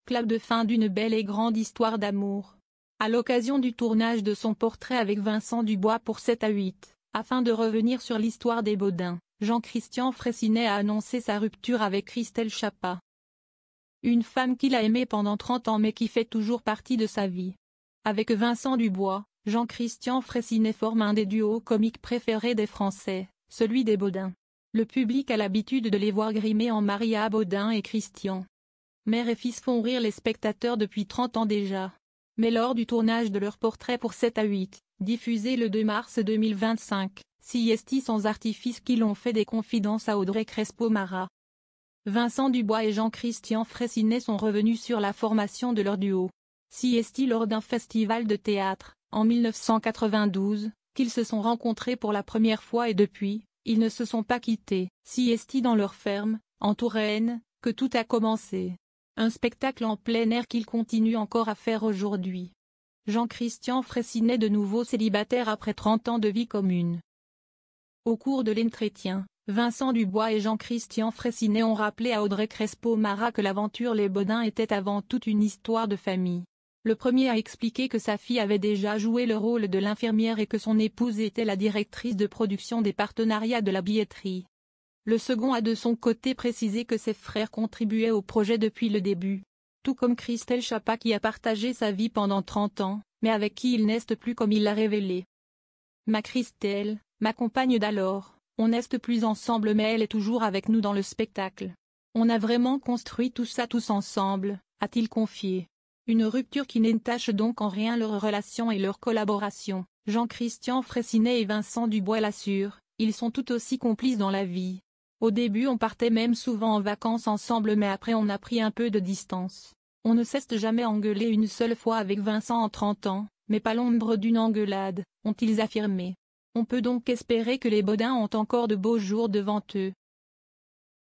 clap de fin d'une belle et grande histoire d'amour. À l'occasion du tournage de son portrait avec Vincent Dubois pour 7 à 8, afin de revenir sur l'histoire des Baudin, Jean-Christian Fraissinet a annoncé sa rupture avec Christelle Chapa. Une femme qu'il a aimée pendant 30 ans mais qui fait toujours partie de sa vie. Avec Vincent Dubois, Jean-Christian Fraissinet forme un des duos comiques préférés des Français, celui des Baudin. Le public a l'habitude de les voir grimés en Maria Baudin et Christian. Mère et fils font rire les spectateurs depuis 30 ans déjà. Mais lors du tournage de leur portrait pour 7 à 8, diffusé le 2 mars 2025, siesti sans artifice qu'ils ont fait des confidences à Audrey Crespo-Mara. Vincent Dubois et Jean-Christian Fraissinet sont revenus sur la formation de leur duo. Siesti lors d'un festival de théâtre, en 1992, qu'ils se sont rencontrés pour la première fois et depuis, ils ne se sont pas quittés. Siesti dans leur ferme, en Touraine, que tout a commencé. Un spectacle en plein air qu'ils continuent encore à faire aujourd'hui. Jean-Christian Fraissinet de nouveau célibataire après 30 ans de vie commune. Au cours de l'entretien, Vincent Dubois et Jean-Christian Fraissinet ont rappelé à Audrey Crespo-Mara que l'aventure Les Baudin était avant tout une histoire de famille. Le premier a expliqué que sa fille avait déjà joué le rôle de l'infirmière et que son épouse était la directrice de production des partenariats de la billetterie. Le second a de son côté précisé que ses frères contribuaient au projet depuis le début. Tout comme Christelle Chapa qui a partagé sa vie pendant 30 ans, mais avec qui il n'est plus comme il l'a révélé. Ma Christelle, ma compagne d'alors, on n'est plus ensemble mais elle est toujours avec nous dans le spectacle. On a vraiment construit tout ça tous ensemble, a-t-il confié. Une rupture qui n'entache donc en rien leur relation et leur collaboration. Jean-Christian Fraissinet et Vincent Dubois l'assurent, ils sont tout aussi complices dans la vie. Au début on partait même souvent en vacances ensemble mais après on a pris un peu de distance. On ne s'est jamais engueulé une seule fois avec Vincent en 30 ans, mais pas l'ombre d'une engueulade, ont-ils affirmé. On peut donc espérer que les Baudin ont encore de beaux jours devant eux.